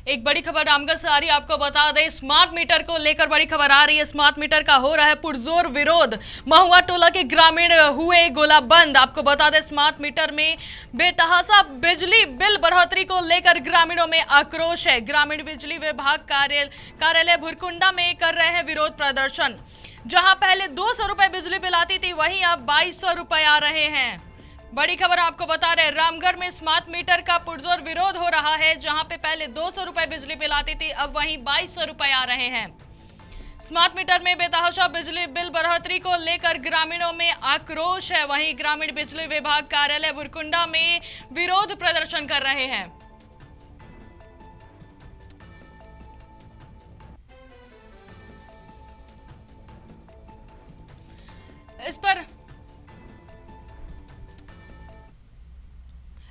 एक बड़ी खबर रामगढ़ से आ रही है। आपको बता दें, स्मार्ट मीटर को लेकर बड़ी खबर आ रही है। स्मार्ट मीटर का हो रहा है पुरजोर विरोध। महुआ टोला के ग्रामीण हुए गोला बंद। आपको बता दें, स्मार्ट मीटर में बेतहाशा बिजली बिल बढ़ोतरी को लेकर ग्रामीणों में आक्रोश है। ग्रामीण बिजली विभाग कार्यालय भुरकुंडा में कर रहे हैं विरोध प्रदर्शन। जहां पहले 200 रुपए बिजली बिल आती थी, वहीं अब 2200 रुपए आ रहे हैं। बड़ी खबर आपको बता रहे, रामगढ़ में स्मार्ट मीटर का पुरजोर विरोध हो रहा है। जहां पे पहले 200 रुपए बिजली बिल आती थी, अब वहीं 2200 रुपए आ रहे हैं। स्मार्ट मीटर में बेतहाशा बिजली बिल बढ़ोतरी को लेकर ग्रामीणों में आक्रोश है। वहीं ग्रामीण बिजली विभाग कार्यालय भुरकुंडा में विरोध प्रदर्शन कर रहे हैं।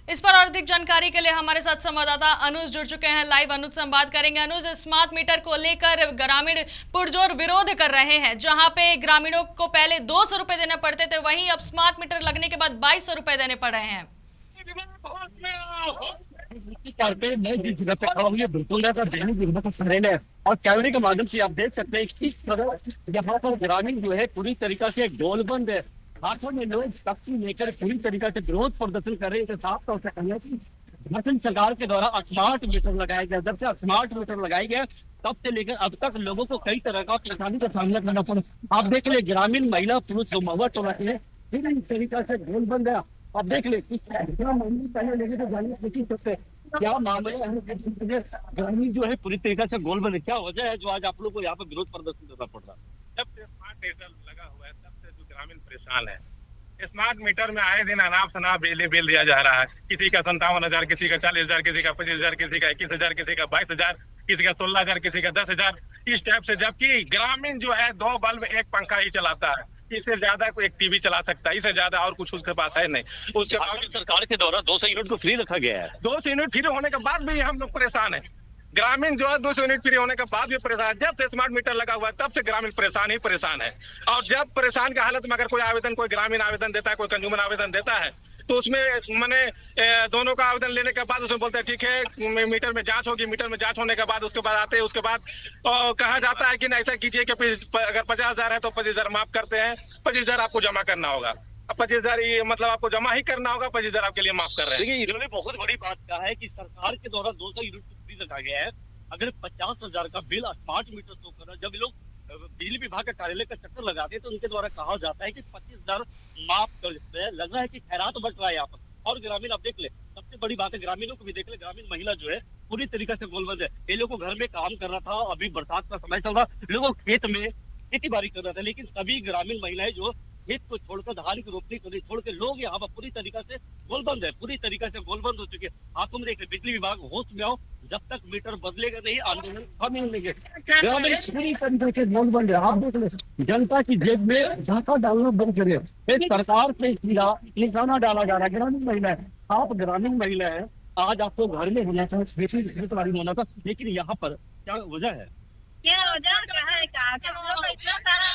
इस पर और अधिक जानकारी के लिए हमारे साथ संवाददाता अनुज जुड़ चुके हैं लाइव। अनुज से हम बात करेंगे। अनुज, स्मार्ट मीटर को लेकर ग्रामीण पुरजोर विरोध कर रहे हैं। जहां पे ग्रामीणों को पहले 200 रुपए देने पड़ते थे, वहीं अब स्मार्ट मीटर लगने के बाद 2200 रुपए देने पड़ रहे हैं। मैं जिस जगह पे खड़ा हूँ, ये बिल्कुल का दैनिक जीवन का सरेल है और कैमरे के माध्यम से आप देख सकते हैं कि इस तरह यहाँ पर ग्रामीण जो है पूरी तरीका से गोलबंद है। हाथों में लोग तख्ती लेकर पूरी तरीका से विरोध प्रदर्शन कर रहे हैं। साफ तौर से कहना कि झारखंड सरकार के द्वारा स्मार्ट मीटर लगाया गया, जब से स्मार्ट मीटर लगाए गए तब से लेकर अब तक लोगों को कई तरह का परेशानी का सामना करना पड़ा। आप देख ले, ग्रामीण महिला पुरुष महुआ टोला के फिर इस तरीका से गोलबंद है। अब देख ले पहले लेके तो जानिए देखी सकते क्या मामले हैं। ग्रामीण जो है पूरी तरीके से गोलबंद है। क्या वजह है जो आज आप लोग को यहाँ पर विरोध प्रदर्शन करना पड़ रहा है? जब से स्मार्ट मीटर लगा हुआ है तब से जो ग्रामीण परेशान है। स्मार्ट मीटर में आए दिन अनाप शनाप बिजली बिल दिया जा रहा है। किसी का 57,000, किसी का 40,000, किसी का 25,000, किसी का 21,000, किसी का 22,000, किसी का 16,000, किसी का 10,000, इस टाइप से। जबकि ग्रामीण जो है 2 बल्ब 1 पंखा ही चलाता है। इससे ज्यादा कोई एक टीवी चला सकता है, इससे ज्यादा और कुछ उसके पास है नहीं। उसके बाद सरकार के द्वारा 200 यूनिट को फ्री रखा गया है। 200 यूनिट फ्री होने के बाद भी हम लोग परेशान है। ग्रामीण जो है 200 यूनिट फ्री होने के बाद भी परेशान। जब से स्मार्ट मीटर लगा हुआ है तब से ग्रामीण परेशान ही परेशान है। और जब परेशान की हालत में अगर कोई ग्रामीण आवेदन देता है, कोई कंज्यूमर आवेदन देता है, तो उसमें मैंने दोनों का आवेदन लेने के बाद उसमें बोलते हैं ठीक है मीटर में जांच होगी। मीटर में जांच होने के बाद उसके बाद आते हैं, उसके बाद कहा जाता है कि नहीं ऐसा कीजिए कि अगर 50,000 है तो 25,000 माफ करते हैं, 25,000 आपको जमा करना होगा। 25,000 ये मतलब आपको जमा ही करना होगा, 25,000 आपके लिए माफ कर रहे हैं। देखिए, इन्होंने बहुत बड़ी बात कहा है कि सरकार के द्वारा 200 यूनिट को फ्री रखा गया है। अगर 50,000 का बिल स्मार्ट मीटर शो कर रहा है, जब लोग बिजली विभाग के कार्यालय का चक्कर लगाते हैं तो उनके द्वारा कहा जाता है कि 25,000 माफ कर देते हैं। लग रहा है कि खैरात बढ़ रहा है यहाँ पर। और ग्रामीण अब देख ले, सबसे बड़ी बात है ग्रामीणों को भी देख ले, ग्रामीण महिला जो है पूरी तरीके से गोलबंद है। ये लोग को घर में काम कर रहा था, अभी बरसात का समय चल रहा, लोगों खेत में खेती बाड़ी कर रहा था, लेकिन सभी ग्रामीण महिलाएं जो खेत को छोड़कर धान की रोपनी को छोड़ के लोग यहाँ पर पूरी तरीके से गोलबंद है, पूरी तरीके से गोलबंद हो चुके हैं। हाथों में देख बिजली विभाग होश में आओ, जब तक मीटर बदलेगा नहीं आंदोलन हम नहीं लेंगे। पूरी तरीके से गोलबंद है। आप देख ले, जनता की जेब में झांका डालना बंद करिए। सरकार से निशाना डाला जा रहा है। ग्रामीण महिला है, आप ग्रामीण महिला है, आज आपको घर में होना था, खेतबाड़ी होना था, लेकिन यहाँ पर क्या वजह है? क्या वजह है क्या कि हम लोग इतना सारा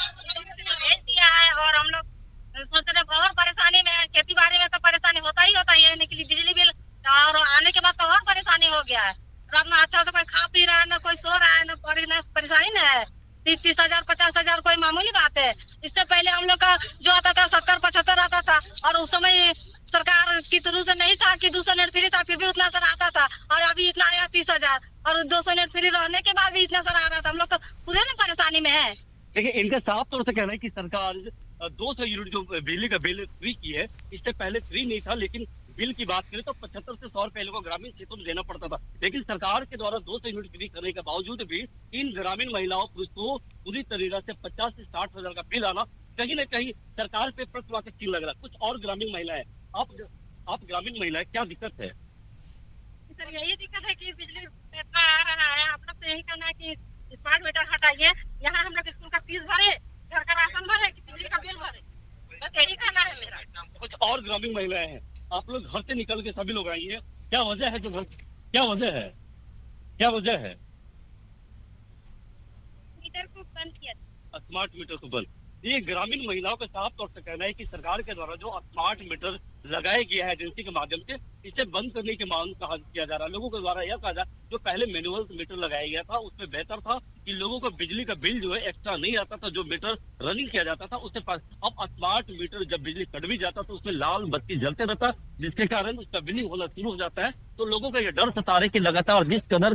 भेज दिया है और हम लोग सोच रहे बहुत परेशानी में है। खेती बाड़ी में तो परेशानी होता ही है, निकली बिजली बिल और आने के बाद तो और परेशानी हो गया है। रात में अच्छा से कोई खा पी रहा है, ना कोई सो रहा है, ना परेशानी न है। 30,000 50,000 कोई मामूली बात है। इससे पहले हम लोग का जो आता था 70-75 आता था और उस समय सरकार की तरफ से नहीं था कि 200 यूनिट फ्री था, फिर भी उतना सारा आता था। और अभी इतना आया 30,000 और 200 यूनिट फ्री रहने के बाद भी इतना सारा आ रहा था। हम लोग तो पूरे ना परेशानी में है। देखिए, इनका साफ तौर से कहना है कि सरकार 200 यूनिट जो बिजली का बिल फ्री की है, इससे पहले फ्री नहीं था, लेकिन बिल की बात करें तो 75 से 100 रुपए लोगों को ग्रामीण क्षेत्रों में देना पड़ता था। लेकिन सरकार के द्वारा 200 यूनिट फ्री करने के बावजूद भी इन ग्रामीण महिलाओं को पूरी तरीके से 50 से 60,000 का बिल आना कहीं न कहीं सरकार पे प्रश्न का चिन्ह लग रहा है। कुछ और ग्रामीण महिलाएं, आप ग्रामीण महिलाएं, क्या दिक्कत है? सर यही दिक्कत है कि बिजली इतना आ रहा है। आप लोग तो यही कहना है कि स्मार्ट मीटर हटाइए। यहाँ हम लोग स्कूल का फीस भरे, घर का राशन भरे, कि बिजली का बिल भरे, बस यही कहना है मेरा। कुछ और ग्रामीण महिलाएं हैं, आप लोग घर से निकल के सभी लोग आई हैं, क्या वजह है? क्या वजह है? क्या वजह है? मीटर को बंद किया, स्मार्ट मीटर को बंद। ये ग्रामीण महिलाओं का साफ तौर से कहना है कि सरकार के द्वारा जो स्मार्ट मीटर लगाया गया है एजेंसी के माध्यम से, इसे बंद करने की मांग किया जा रहा है। लोगों के द्वारा यह कहा जा रहा है जो पहले मैनुअल मीटर लगाया गया था उसमें बेहतर था कि लोगों को बिजली का बिल जो है एक्स्ट्रा नहीं आता था, जो मीटर रनिंग किया जाता था उससे पास। अब स्मार्ट मीटर जब बिजली कट भी जाता तो उसमें लाल बत्ती जलते रहता, जिसके कारण उसका बिलिंग होना शुरू हो जाता है। तो लोगों का यह डर सता रहा है कि लगातार जिस कदर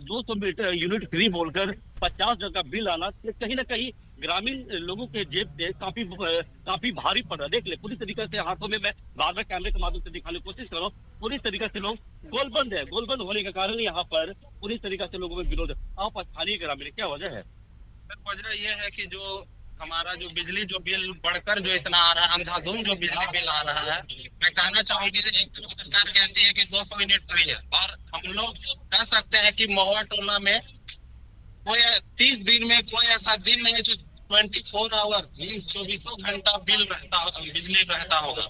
200 मीटर यूनिट फ्री बोलकर 50 का बिल आना, कहीं ना कहीं ग्रामीण लोगों के जेब पे काफी भारी पड़ रहा है। देख ले पूरी तरीके से हाथों में, मैं बाद में कैमरे के माध्यम से दिखाने की कोशिश कर रहा हूँ, पूरी तरीके से लोग गोलबंद है। गोलबंद होने के कारण यहाँ पर पूरी तरीके से लोगों में विरोध है। आप स्थानीय ग्रामीण, क्या वजह है? वजह ये है कि जो हमारा जो बिजली जो बिल बढ़कर जो इतना आ रहा है, अंधाधुंध जो बिजली बिल आ रहा है, मैं कहना चाहूंगी एक तरफ सरकार कहती है कि 200 यूनिट फ्री है, और हम लोग कह सकते हैं कि महुआ टोला में कोई 30 दिन में कोई ऐसा दिन नहीं है जो 24 आवर मीन्स 24 घंटा बिल रहता बिजली रहता होगा।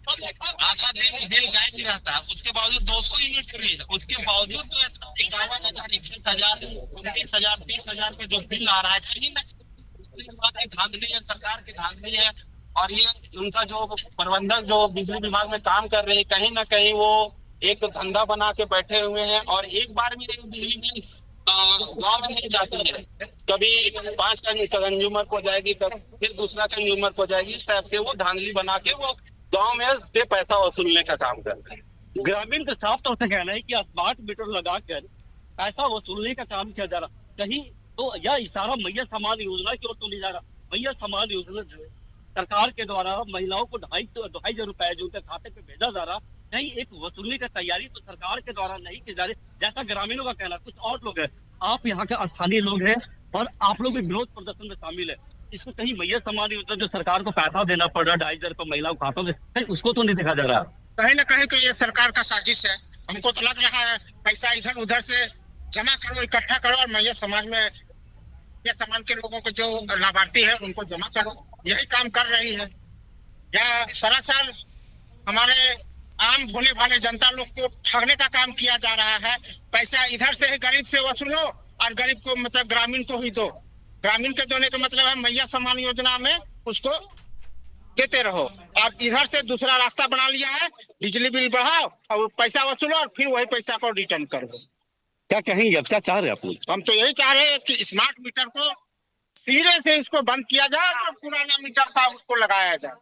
आधा दिन बिल गायब ही रहता है, उसके बावजूद 200 यूनिट फ्री है। उसके बावजूद तो 51,000, 61,000, 29,000, 30,000 का जो बिल आ रहा है, कहीं ना की धांधली है, सरकार की धांधली है। और ये उनका जो प्रबंधक जो बिजली विभाग में काम कर रहे हैं, कहीं ना कहीं वो एक धंधा बना के बैठे हुए हैं। और एक बार भी बिजली बिल गाँव में नहीं जाती है, कभी 5 का कंज्यूमर को जाएगी, फिर दूसरा कंज्यूमर को जाएगी। इस टाइप से वो धांधली बना के वो गाँव में से पैसा वसूलने का काम कर रहे हैं। ग्रामीण का साफ तौर से कहना है कि स्मार्ट मीटर लगाकर पैसा वसूलने का काम किया जा रहा। कहीं तो यह इशारा मैया समान योजना की ओर तो नहीं जा रहा। मैया समान योजना जो है सरकार के द्वारा महिलाओं को 2,500 रुपए जो उनके खाते पे भेजा जा रहा, कहीं एक वसूलने की तैयारी तो सरकार के द्वारा नहीं की जा रही, जैसा ग्रामीणों का कहना। कुछ और लोग हैं, आप यहाँ के स्थानीय लोग हैं और आप लोग भी विरोध प्रदर्शन में शामिल है। इसको कहीं मैया समान योजना जो सरकार को पैसा देना पड़ रहा 2,500 रुपए महिलाओं के खातों में, कहीं उसको तो नहीं देखा जा रहा। कहीं ना कहीं तो ये सरकार का साजिश है। हमको तो लग रहा है पैसा इधर उधर से जमा करो, इकट्ठा करो और मैया समाज में या समाज के लोगों को जो लाभार्थी है उनको जमा करो, यही काम कर रही है। या सरासर हमारे आम भोले भाले जनता लोग को ठगने का काम किया जा रहा है। पैसा इधर से गरीब से वसूलो और गरीब को मतलब ग्रामीण को ही दो। ग्रामीण के देने का मतलब है मैया समान योजना में उसको देते रहो, और इधर से दूसरा रास्ता बना लिया है, बिजली बिल बढ़ाओ और पैसा वसूलो और फिर वही पैसा को रिटर्न करो। क्या कहेंगे, अब क्या चाह रहे हैं आप लोग? हम तो यही चाह रहे हैं कि स्मार्ट मीटर को सिरे से इसको बंद किया जाए, जो पुराना मीटर था उसको लगाया जाए।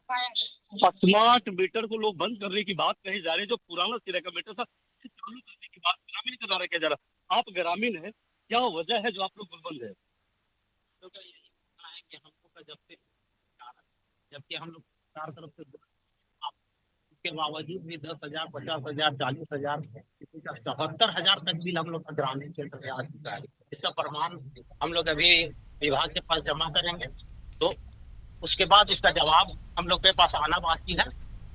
स्मार्ट मीटर को लोग बंद करने की बात कही जा रही है, जो पुराना सिरे का मीटर था चालू करने की बात ग्रामीण के द्वारा किया जा रहा। आप ग्रामीण है, क्या वजह है जो आप लोग बंद है? जबकि हम लोग सरकार तरफ से उसके बावजूद भी 10,000, 50,000, 40,000, किसी का 77,000 तक बिल हम लोग का ग्रामीण क्षेत्र में आ चुका है। इसका प्रमाण हम लोग अभी विभाग के पास जमा करेंगे, तो उसके बाद उसका जवाब हम लोग के पास आना बाकी है।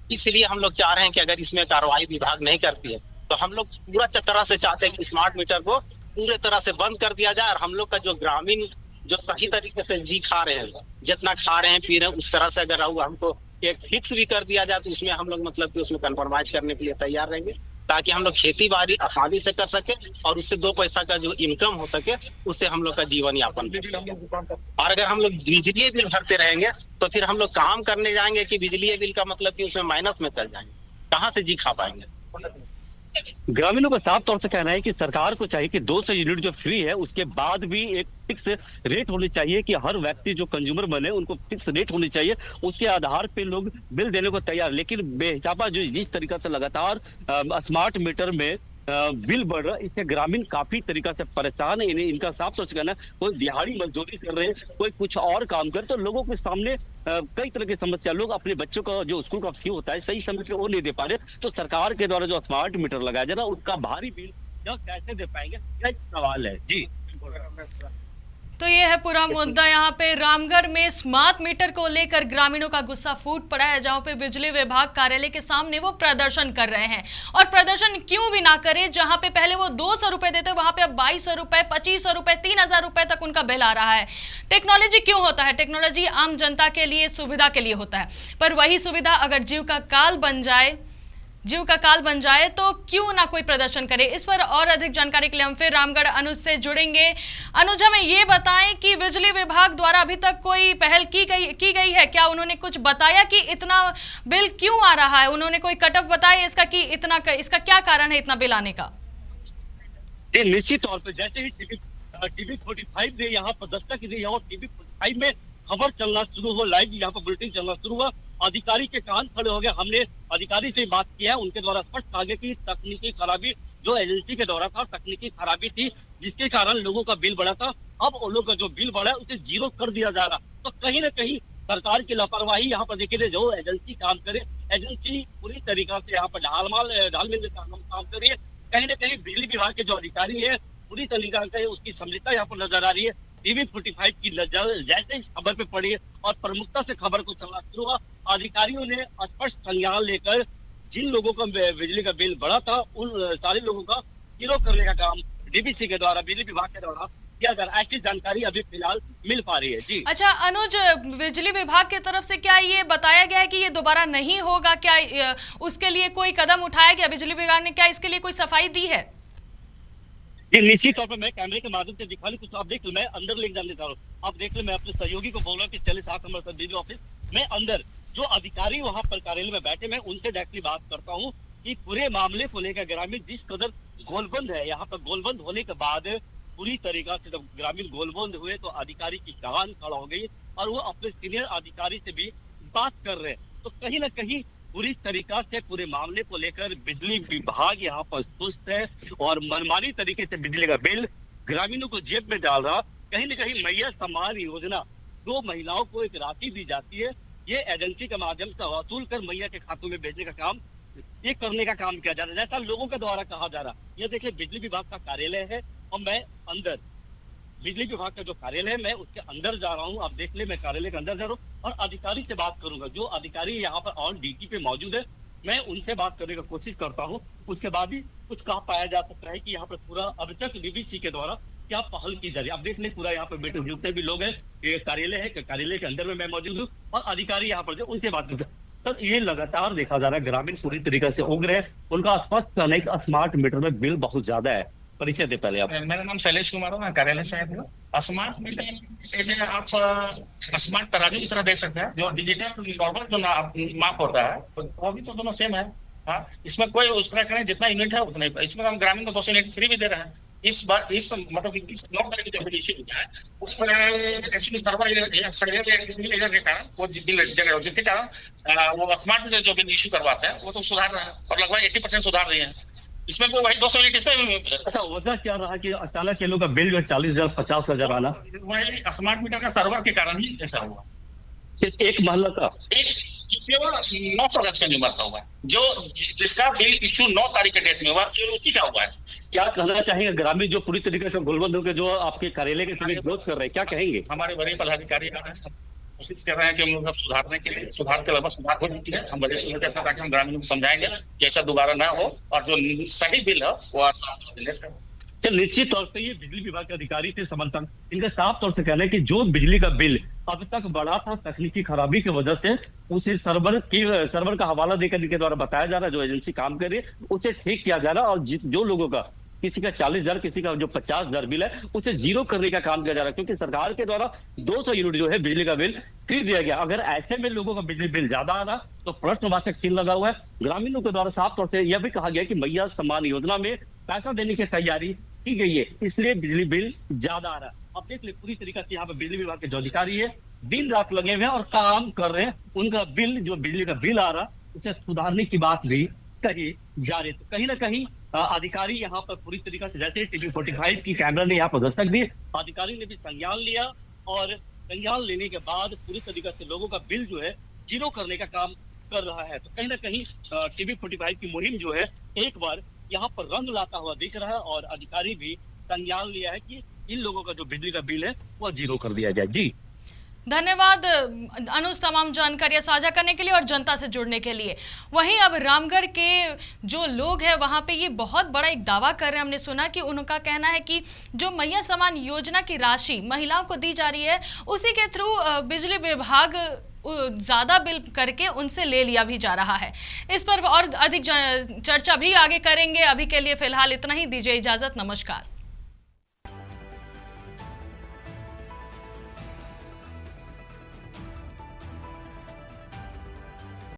इसलिए हम लोग चाह रहे हैं कि अगर इसमें कार्रवाई विभाग नहीं करती है तो हम लोग पूरा तरह से चाहते हैं कि स्मार्ट मीटर को पूरे तरह से बंद कर दिया जाए, और हम लोग का जो ग्रामीण जो सही तरीके से जी खा रहे हैं, जितना खा रहे हैं पी रहे हैं, उस तरह से अगर हमको एक फिक्स भी कर दिया जाए तो उसमें हम लोग मतलब कि उसमें कम्प्रोमाइज करने के लिए तैयार रहेंगे, ताकि हम लोग खेती बाड़ी आसानी से कर सके और उससे 2 पैसा का जो इनकम हो सके उससे हम लोग का जीवन यापन कर सके। और अगर हम लोग बिजली बिल भरते रहेंगे तो फिर हम लोग काम करने जाएंगे कि बिजली बिल का मतलब कि उसमें माइनस में चल जाएंगे, कहाँ से जी खा पाएंगे। ग्रामीणों का साफ तौर से कहना है कि सरकार को चाहिए कि 200 यूनिट जो फ्री है उसके बाद भी एक फिक्स रेट होनी चाहिए, कि हर व्यक्ति जो कंज्यूमर बने उनको फिक्स रेट होनी चाहिए, उसके आधार पे लोग बिल देने को तैयार। लेकिन बेहिसाबा जो जिस तरीके से लगातार स्मार्ट मीटर में बिल बढ़ रहा, इससे ग्रामीण काफी तरीका से परेशान है। इनका साफ सोच कहना, कोई दिहाड़ी मजदूरी कर रहे हैं, कोई कुछ और काम कर, तो लोगों के सामने कई तरह की समस्या। लोग अपने बच्चों का जो स्कूल का फी होता है सही समय पे वो नहीं दे पा रहे, तो सरकार के द्वारा जो स्मार्ट मीटर लगाया जा रहा उसका भारी बिल कैसे दे पाएंगे, यह सवाल है जी। तो ये है पूरा मुद्दा। यहाँ पे रामगढ़ में स्मार्ट मीटर को लेकर ग्रामीणों का गुस्सा फूट पड़ा है, जहाँ पे बिजली विभाग कार्यालय के सामने वो प्रदर्शन कर रहे हैं। और प्रदर्शन क्यों भी ना करे, जहाँ पे पहले वो 200 रुपए देते वहां पे अब 2,200 रुपए, 2,500 रुपए, 3,000 रुपए तक उनका बिल आ रहा है। टेक्नोलॉजी क्यों होता है? टेक्नोलॉजी आम जनता के लिए सुविधा के लिए होता है, पर वही सुविधा अगर जीव का काल बन जाए जीव का काल बन जाए तो क्यों ना कोई प्रदर्शन करे। इस पर और अधिक जानकारी के लिए हम फिर रामगढ़ अनुज से जुड़ेंगे। अनुज, हमें ये बताएं कि बिजली विभाग द्वारा अभी तक कोई पहल की गई है क्या? उन्होंने कुछ बताया कि इतना बिल क्यों आ रहा है? उन्होंने कोई कट ऑफ बताया इसका कि इसका क्या कारण है इतना बिल आने का? निश्चित तौर पर जैसे ही टीवी 45 ने यहाँ पर दस्तक दी और टीवी 45 में खबर चलना शुरू हुआ, लाइव यहाँ पर बुलेटिन चलना शुरू हुआ, अधिकारी के कान खड़े हो गए। हमने अधिकारी से बात किया है, उनके द्वारा स्पष्ट कहा गया कि तकनीकी खराबी जो एजेंसी के द्वारा था, तकनीकी खराबी थी जिसके कारण लोगों का बिल बढ़ा था। अब उन लोगों का जो बिल बढ़ा है उसे जीरो कर दिया जा रहा। तो कहीं ना कहीं सरकार की लापरवाही यहाँ पर देखिए, जो एजेंसी काम करे, एजेंसी पूरी तरीका से यहाँ पर ढालमेल काम कर रही है। कहीं ना कहीं बिजली विभाग के जो अधिकारी है पूरी तरीका से उसकी समझता यहाँ पर नजर आ रही है। टीवी 45 की नजर जैसे इस खबर पे पड़ी है और प्रमुखता से खबर को चलना शुरू हुआ, अधिकारियों ने स्पष्ट संज्ञान लेकर जिन लोगों का बिजली का बिल बढ़ा था उन सारे लोगों का जीरो करने का काम डीवीसी के द्वारा, बिजली विभाग के द्वारा किया जा रहा है। ऐसी जानकारी अभी फिलहाल मिल पा रही है। जी अच्छा अनुज, बिजली विभाग की तरफ से क्या ये बताया गया है कि ये दोबारा नहीं होगा? क्या उसके लिए कोई कदम उठाया गया? बिजली विभाग ने क्या इसके लिए कोई सफाई दी है? ये निश्चित तौर पर मैं कैमरे के माध्यम से दिखा लूं कुछ, आप देख लो, मैं अंदर लेके जाने जा रहा हूँ। आप देख लो, मैं अपने सहयोगी को बोल रहा हूँ कि चले साथ हमारे साथ बिजली ऑफिस में अंदर जो अधिकारी वहां पर कार्यालय में बैठे, मैं उनसे डायरेक्टली बात करता हूँ कि पूरे मामले को लेकर ग्रामीण जिस कदर गोलबंद है, यहाँ पर गोलबंद होने के बाद पूरी तरीका से जब ग्रामीण गोलबंद हुए तो अधिकारी की कान खड़ा हो गई और वो अपने सीनियर अधिकारी से भी बात कर रहे हैं। तो कहीं ना कहीं पूरी तरीका से पूरे मामले को लेकर बिजली विभाग यहाँ पर सुस्त है और मनमानी तरीके से बिजली का बिल ग्रामीणों को जेब में डाल रहा। कहीं न कहीं मैया सम्मान योजना जो महिलाओं को एक राशि दी जाती है, ये एजेंसी के माध्यम से वसूल कर मैया के खातों में भेजने का काम, ये करने का काम किया जा रहा है, जैसा लोगों के द्वारा कहा जा रहा। ये देखिए बिजली विभाग का कार्यालय है और मैं अंदर बिजली विभाग का जो कार्यालय है मैं उसके अंदर जा रहा हूँ। आप देख ले, मैं कार्यालय के अंदर जा रहा हूँ और अधिकारी से बात करूंगा। जो अधिकारी यहाँ पर ऑन ड्यूटी पे मौजूद है, मैं उनसे बात करने की कोशिश करता हूँ। उसके बाद ही कुछ कहा पाया जा सकता है कि यहाँ पर पूरा अब तक डीवीसी के द्वारा क्या पहल की जा रही है। आप देख ले, पूरा यहाँ पर बैठे जितने भी लोग हैं, ये कार्यालय है, कार्यालय के अंदर में मैं मौजूद हूँ और अधिकारी यहाँ पर जो उनसे बात करते हैं। तो ये लगातार देखा जा रहा है ग्रामीण पूरी तरीके से उग रहे हैं। उनका स्पष्ट कहना है कि स्मार्ट मीटर में बिल बहुत ज्यादा है। परिचय दे पहले आप। मेरा नाम शैलेश कुमार है, मैं कार्यालय से आया हूँ। स्मार्ट मीटर आप स्मार्ट तराजू की तरह देख सकते हैं। जो डिजिटल नॉर्मल जो माप होता है वो भी तो दोनों सेम है। हाँ, इसमें कोई उस तरह का नहीं, जितना यूनिट है उतना ही। इसमें हम ग्रामीण को 200 यूनिट फ्री भी दे रहे हैं। इस बार इस मतलब इस 9 तारीख की जो इश्यू हुआ है उसमें एक्चुअली सर्वर के कारण वो बिल जनरेट, जिसके कारण वो स्मार्ट मीटर जो बिल इश्यू करवाते हैं वो तो सुधार रहा है और लगभग 80% सुधार रही है। इसमें वो वही 200 यूनिट इसमें। अच्छा, वजह क्या रहा कि अचानक ये लोग का बिल जो 40,000 50,000 आना? वही स्मार्ट मीटर का सर्वर के कारण ही ऐसा हुआ। सिर्फ एक महल्ला का एक 900 गज कंज्यूमर का हुआ है, जो जिसका बिल इश्यू 9 तारीख के डेट में हुआ, केवल उसी का हुआ है। क्या कहना चाहेंगे ग्रामीण जो पूरी तरीके से गोलबंद होकर जो आपके कार्यालय के सभी विरोध कर रहे हैं, क्या कहेंगे? हमारे वरीय पदाधिकारी आ रहे हैं, कोशिश कर रहे हैं कि हम लोग सुधारने के लिए, सुधार के लगभग सुधार हो चुकी है। हम बड़े ताकि हम ग्रामीणों को समझाएंगे कि ऐसा दोबारा ना हो और जो सही बिल है वो डिलीट करें। निश्चित तौर से ये बिजली विभाग के अधिकारी थे समर्थन, इनका साफ तौर से कहना है कि जो बिजली का बिल अब तक बढ़ा था तकनीकी खराबी की वजह से, उसे सर्वर का हवाला देकर इनके द्वारा बताया जा रहा है, जो एजेंसी काम कर रही है उसे ठीक किया जा रहा है। और जो लोगों का किसी का 40,000 किसी का जो 50,000 बिल है उसे जीरो करने का काम किया जा रहा है, क्योंकि सरकार के द्वारा 200 यूनिट जो है बिजली का बिल फ्री दिया गया। अगर ऐसे में लोगों का बिजली बिल ज्यादा आ रहा तो प्रश्नवाचक चिन्ह लगा हुआ है। ग्रामीणों के द्वारा साफ तौर से यह भी कहा गया कि मैया सम्मान योजना में पैसा देने की तैयारी की गई है, इसलिए बिजली बिल ज्यादा आ रहा है। अब देख ले, पूरी तरीके से यहाँ पे बिजली विभाग के जो अधिकारी है दिन रात लगे हुए हैं और काम कर रहे हैं। उनका बिल जो बिजली का बिल आ रहा उसे सुधारने की बात भी कही जा रही। तो कहीं ना कहीं अधिकारी यहाँ पर पूरी तरीके से, जैसे टीवी 45 की कैमरा ने यहाँ पर दस्तक दी, अधिकारी ने भी संज्ञान लिया और संज्ञान लेने के बाद पूरी तरीके से लोगों का बिल जो है जीरो करने का काम कर रहा है। तो कहीं ना कहीं टीवी 45 की मुहिम जो है एक बार यहाँ पर रंग लाता हुआ दिख रहा है और अधिकारी भी संज्ञान लिया है कि इन लोगों का जो बिजली का बिल है वो जीरो कर दिया जाए। जी धन्यवाद अनुज, तमाम जानकारियां साझा करने के लिए और जनता से जुड़ने के लिए। वहीं अब रामगढ़ के जो लोग हैं वहां पे ये बहुत बड़ा एक दावा कर रहे हैं। हमने सुना कि उनका कहना है कि जो मैया सम्मान योजना की राशि महिलाओं को दी जा रही है उसी के थ्रू बिजली विभाग ज़्यादा बिल करके उनसे ले लिया भी जा रहा है। इस पर और अधिक चर्चा भी आगे करेंगे। अभी के लिए फिलहाल इतना ही, दीजिए इजाज़त, नमस्कार।